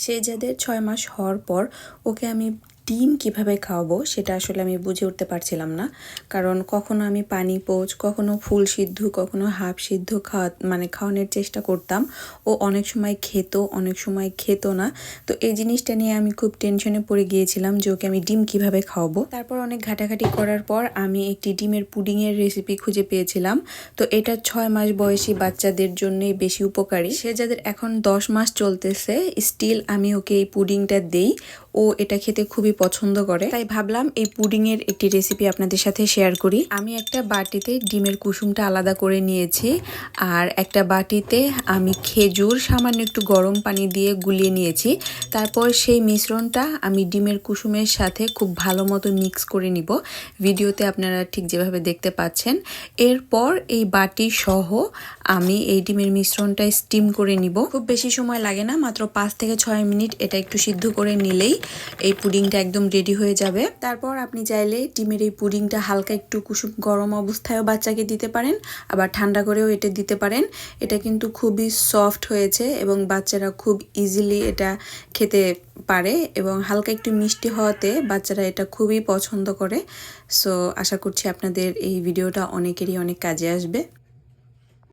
শেহজাদের ৬ মাস হওয়ার পর ওকে আমি ডিম কিভাবে খাওয়াবো সেটা আসলে আমি বুঝে উঠতে পারছিলাম না। কারণ কখনো আমি পানি পোচ, কখনো ফুল সিদ্ধ, কখনো হাফ সিদ্ধ খাওয়ানোর চেষ্টা করতাম। ও অনেক সময় খেত, অনেক সময় খেত না। তো এই জিনিসটা নিয়ে আমি খুব টেনশনে পড়ে গিয়েছিলাম যে ওকে আমি ডিম কিভাবে খাওয়াবো। তারপর অনেক ঘাটাঘাটি করার পর আমি একটি ডিমের পুডিংয়ের রেসিপি খুঁজে পেয়েছিলাম। তো এটা ৬ মাস বয়সী বাচ্চাদের জন্যই বেশি উপকারী। শেহজাদের এখন 10 মাস চলতেছে, স্টিল আমি ওকে এই পুডিংটা দেই। ও এটা খেতে খুবই পছন্দ করে, তাই ভাবলাম এই পুডিংয়ের একটি রেসিপি আপনাদের সাথে শেয়ার করি। আমি একটা বাটিতে ডিমের কুসুমটা আলাদা করে নিয়েছি, আর একটা বাটিতে আমি খেজুর সামান্য একটু গরম পানি দিয়ে গুলিয়ে নিয়েছি। তারপর সেই মিশ্রণটা আমি ডিমের কুসুমের সাথে খুব ভালো মতো মিক্স করে নিব, ভিডিওতে আপনারা ঠিক যেভাবে দেখতে পাচ্ছেন। এরপর এই বাটি সহ আমি এই ডিমের মিশ্রণটা স্টিম করে নিব। খুব বেশি সময় লাগে না, মাত্র 5 থেকে 6 মিনিট এটা একটু সিদ্ধ করে নিলেই এই পুডিংটা একদম রেডি হয়ে যাবে। তারপর আপনি চাইলে ডিমের এই পুডিংটা হালকা একটু কুসুম গরম অবস্থায়ও বাচ্চাকে দিতে পারেন, আবার ঠান্ডা করেও এটা দিতে পারেন। এটা কিন্তু খুবই সফট হয়েছে এবং বাচ্চারা খুব ইজিলি এটা খেতে পারে, এবং হালকা একটু মিষ্টি হওয়াতে বাচ্চারা এটা খুবই পছন্দ করে। সো আশা করছি আপনাদের এই ভিডিওটা অনেকেরই অনেক কাজে আসবে।